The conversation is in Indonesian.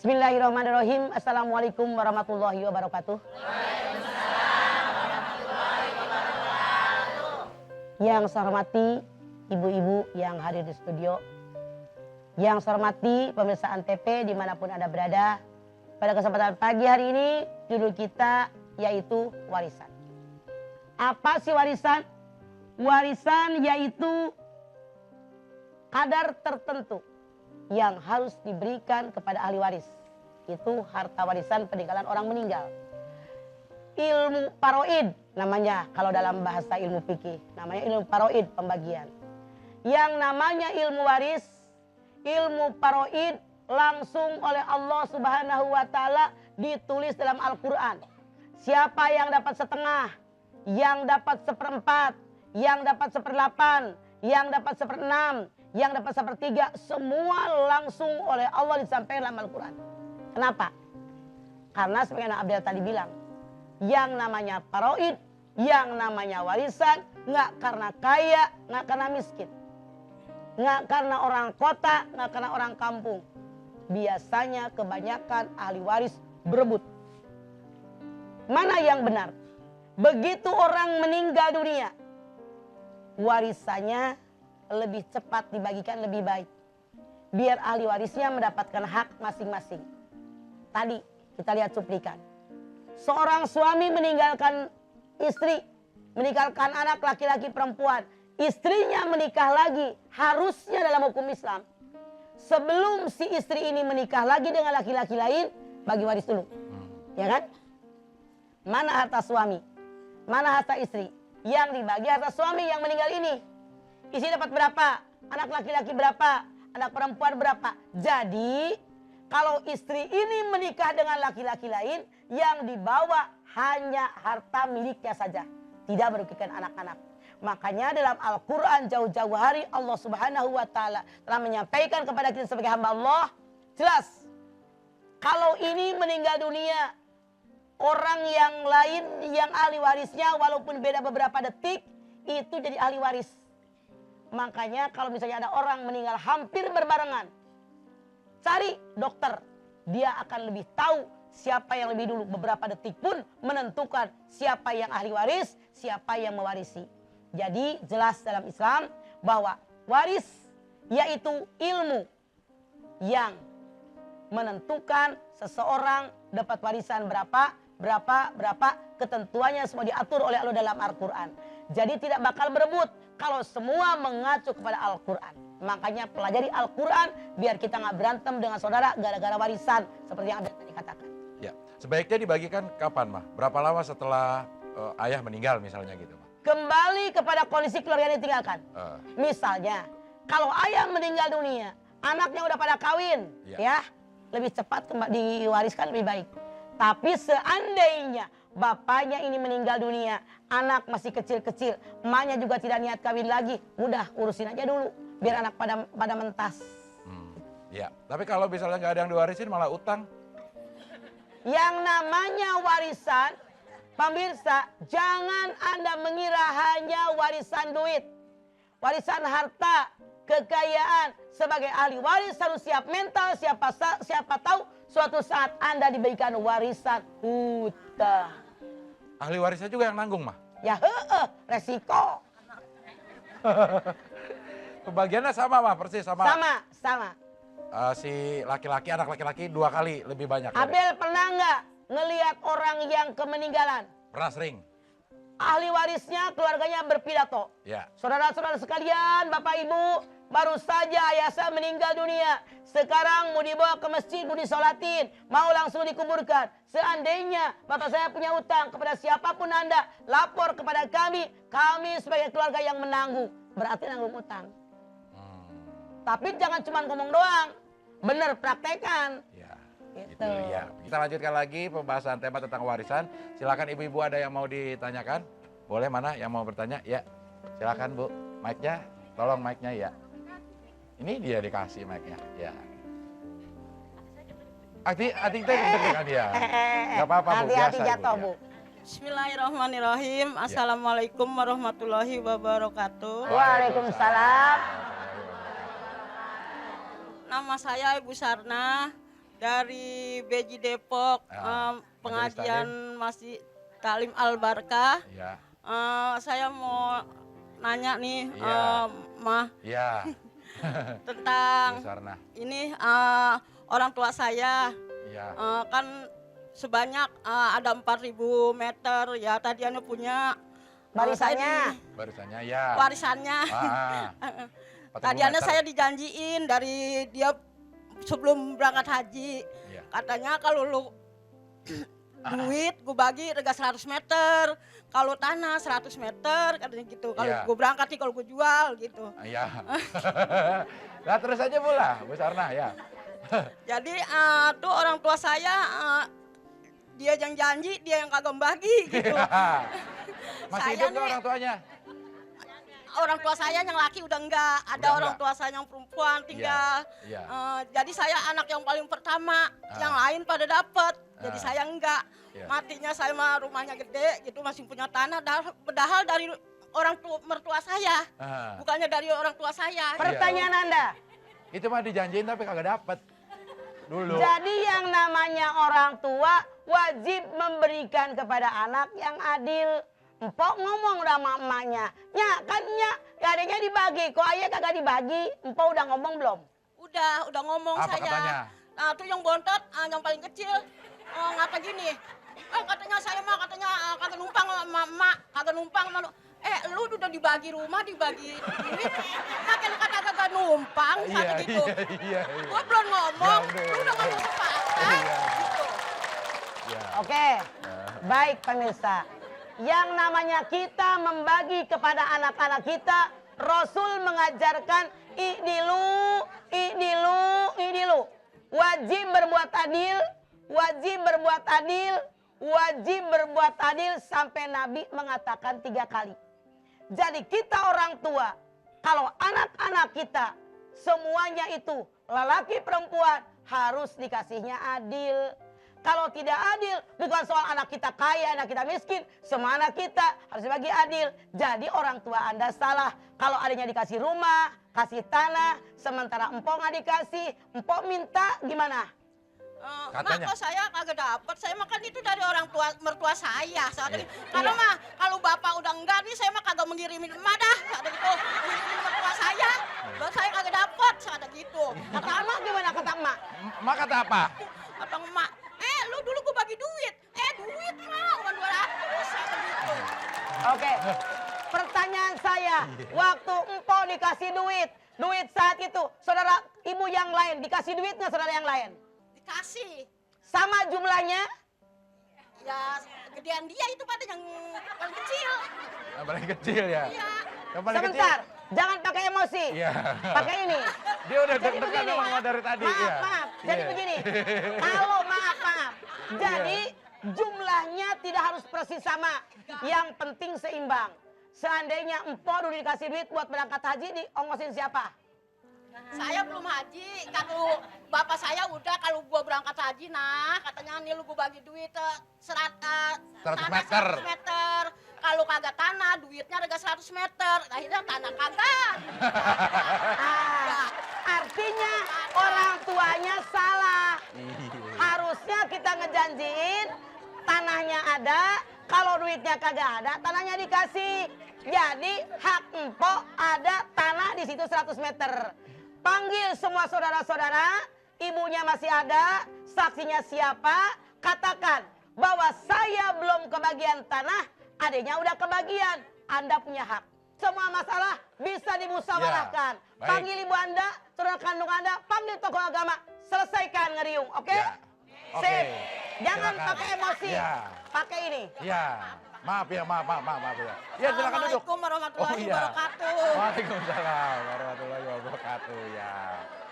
Bismillahirrahmanirrahim. Assalamualaikum warahmatullahi wabarakatuh. Yang saya hormati ibu-ibu yang hadir di studio, yang saya hormati pemirsa Antv dimanapun Anda berada. Pada kesempatan pagi hari ini judul kita yaitu warisan. Apa sih warisan? Warisan yaitu kadar tertentu yang harus diberikan kepada ahli waris. Itu harta warisan peninggalan orang meninggal. Ilmu paroid namanya kalau dalam bahasa ilmu fikih. Namanya ilmu paroid, pembagian. Yang namanya ilmu waris, ilmu paroid langsung oleh Allah Subhanahu wa Ta'ala ditulis dalam Al-Quran. Siapa yang dapat setengah, yang dapat seperempat, yang dapat seperdelapan, yang dapat seperenam, yang dapat sepertiga, semua langsung oleh Allah disampaikan dalam Al-Quran. Kenapa? Karena sebagai Abdel tadi bilang, yang namanya paroid, yang namanya warisan, nggak karena kaya, nggak karena miskin, nggak karena orang kota, nggak karena orang kampung. Biasanya kebanyakan ahli waris berebut. Mana yang benar? Begitu orang meninggal dunia, warisannya lebih cepat dibagikan lebih baik. Biar ahli warisnya mendapatkan hak masing-masing. Tadi kita lihat cuplikan. Seorang suami meninggalkan istri, meninggalkan anak laki-laki perempuan. Istrinya menikah lagi, harusnya dalam hukum Islam, sebelum si istri ini menikah lagi dengan laki-laki lain, bagi waris dulu. Ya kan? Mana harta suami? Mana harta istri? Yang dibagi harta suami yang meninggal ini. Istri dapat berapa? Anak laki-laki berapa? Anak perempuan berapa? Jadi kalau istri ini menikah dengan laki-laki lain, yang dibawa hanya harta miliknya saja, tidak merugikan anak-anak. Makanya dalam Al-Quran jauh-jauh hari Allah Subhanahu wa Ta'ala telah menyampaikan kepada kita sebagai hamba Allah, jelas kalau ini meninggal dunia, orang yang lain yang ahli warisnya walaupun beda beberapa detik itu jadi ahli waris. Makanya kalau misalnya ada orang meninggal hampir berbarengan, cari dokter, dia akan lebih tahu siapa yang lebih dulu. Beberapa detik pun menentukan siapa yang ahli waris, siapa yang mewarisi. Jadi jelas dalam Islam bahwa waris yaitu ilmu yang menentukan seseorang dapat warisan berapa, ketentuannya semua diatur oleh Allah dalam Al-Quran. Jadi tidak bakal berebut kalau semua mengacu kepada Al-Quran. Makanya pelajari Al-Quran biar kita nggak berantem dengan saudara gara-gara warisan seperti yang Abdel tadi katakan. Ya, sebaiknya dibagikan kapan, Mah? Berapa lama setelah ayah meninggal misalnya gitu, Mah? Kembali kepada kondisi keluarga yang ditinggalkan. Misalnya, kalau ayah meninggal dunia, anaknya udah pada kawin, ya lebih cepat diwariskan lebih baik. Tapi seandainya bapaknya ini meninggal dunia, anak masih kecil-kecil, emaknya juga tidak niat kawin lagi, udah urusin aja dulu, biar anak pada mentas. Ya, tapi kalau misalnya nggak ada yang diwarisin malah utang. Yang namanya warisan, pemirsa, jangan Anda mengira hanya warisan duit, warisan harta, kekayaan. Sebagai ahli waris harus siap mental, siapa tahu suatu saat Anda diberikan warisan hutang. Ahli warisnya juga yang nanggung, Mah? Ya resiko. Pembagiannya sama, Mah? Persis sama? Sama. Si laki-laki, anak laki-laki 2 kali lebih banyak. Abel pernah nggak ngelihat orang yang kemeninggalan? Pernah sering. Ahli warisnya keluarganya berpidato. Ya. Saudara-saudara sekalian, Bapak Ibu, baru saja ayah saya meninggal dunia. Sekarang mau dibawa ke masjid, mau disolatin, mau langsung dikuburkan. Seandainya bapak saya punya utang kepada siapapun Anda, lapor kepada kami sebagai keluarga yang menanggung. Berarti nanggung utang. Tapi jangan cuma ngomong doang, bener praktekan. Ya, gitu ya. Kita lanjutkan lagi pembahasan tema tentang warisan. Silakan ibu-ibu ada yang mau ditanyakan? Boleh, mana yang mau bertanya? Ya, silakan Bu. Mic-nya, tolong mic-nya ya. Ini dia dikasih mic-nya, ya. Hati-hati kita deg-degan ya. Gak apa-apa Bu, hati-hati biasa jatuh Ibu. Bu. Bismillahirrahmanirrahim. Assalamualaikum warahmatullahi wabarakatuh. Waalaikumsalam. Nama saya Ibu Sarna. Dari Beji Depok, pengajian masih Talim Al-Barkah. Ya. Saya mau nanya nih, Iya. Mah, Ya. tentang Bu Sarna. ini orang tua saya. Ya. Kan sebanyak ada 4.000 meter ya, tadi Anda punya Barisannya. Barisannya ya. warisannya. Tadiannya saya dijanjiin dari dia sebelum berangkat haji. Iya. Katanya kalau lu duit gue bagi rega 100 meter, kalau tanah 100 meter katanya gitu. Kalau Iya. gue berangkat nih, kalau gue jual gitu. Iya. Nah terus aja pula Bu Sarna ya. Jadi tuh orang tua saya dia yang janji, dia yang kagak bagi gitu. Masih Saya hidup nggak nih- orang tuanya? Orang tua saya yang laki udah enggak, ada Udah orang enggak. tua saya yang perempuan tinggal. Iya. Jadi saya anak yang paling pertama, yang lain pada dapet. Jadi Ah. saya enggak. Iya. Matinya saya mah rumahnya gede gitu, masih punya tanah, padahal dari orang tua mertua saya, Ah. bukannya dari orang tua saya. Pertanyaan Anda. Itu mah dijanjiin tapi kagak dapet. Dulu. Jadi yang namanya orang tua wajib memberikan kepada anak yang adil. Empok ngomong udah sama emaknya. Nya kan nya adanya dibagi. Kok ayah kagak dibagi? Empok udah ngomong belum? Udah ngomong Apa saya. katanya? Nah, tuh yang bontot, yang paling kecil, ngata gini. Katanya saya mah katanya kagak numpang sama emak, kagak numpang sama lu. Lu udah dibagi rumah, dibagi duit, makin kata kagak numpang, kata gitu. Iya. Gue belum ngomong, Ya, lu udah ngomong sepakat, Iya. gitu. Iya. Oke. Baik pemirsa. Yang namanya kita membagi kepada anak-anak kita, Rasul mengajarkan i'dilu, i'dilu, i'dilu. Wajib berbuat adil, wajib berbuat adil, wajib berbuat adil sampai Nabi mengatakan 3 kali. Jadi kita orang tua, kalau anak-anak kita semuanya itu lelaki perempuan harus dikasihnya adil. Kalau tidak adil, bukan soal anak kita kaya, anak kita miskin. Semua anak kita harus dibagi adil. Jadi orang tua Anda salah. Kalau adanya dikasih rumah, kasih tanah, sementara empok nggak dikasih, empok minta gimana? Mak, Katanya. kok saya kagak dapet? Saya makan itu dari orang tua mertua saya. Iya. Karena mah kalau bapak udah enggak nih, saya mah kagak mengirimin emak dah. Ada gitu, mengirimin mertua saya. Bapak saya kagak dapet, ada gitu. Kata emak gimana kata emak? Emak kata apa? Kata emak, lu dulu gue bagi duit. Duit mah uang 200, ada gitu. Oke. Pertanyaan saya, waktu empok dikasih duit saat itu, saudara ibu yang lain dikasih duit nggak saudara yang lain? Dikasih. Sama jumlahnya? Ya, gedean dia itu pada yang paling kecil. Yang paling kecil ya. Iya. Yang paling Sebentar, kecil. jangan pakai emosi. Iya. Pakai ini. Dia udah Jadi deg-degan begini. ngomong dari tadi. Maaf, Iya. maaf. Jadi Iya. begini. Kalau maaf. Jadi jumlahnya tidak harus persis sama. Yang penting seimbang. Seandainya empok dulu dikasih duit buat berangkat haji, diongkosin siapa? Saya belum haji, kalau bapak saya udah kalau gua berangkat haji, nah katanya nih lu gua bagi duit 100 100 meter. meter. 100 meter. Kalau kagak tanah, duitnya harga 100 meter. Akhirnya tanah kagak. Ah, artinya orang tuanya salah. Iya. Harusnya kita ngejanjiin tanahnya ada, kalau duitnya kagak ada, tanahnya dikasih. Jadi hak empok ada tanah di situ 100 meter. Panggil semua saudara-saudara, ibunya masih ada, saksinya siapa, katakan bahwa saya belum kebagian tanah, adiknya udah kebagian, Anda punya hak. Semua masalah bisa dimusyawarahkan. Ya, baik. Panggil ibu Anda, saudara kandung Anda, panggil tokoh agama, selesaikan ngeriung, oke? Ya. Oke. Sip. Jangan Silakan. pakai emosi. Ya. Pakai ini. Ya. Maaf ya, maaf ya. Ya silakan duduk. Assalamualaikum warahmatullahi Oh, iya. wabarakatuh. Waalaikumsalam warahmatullahi wabarakatuh ya.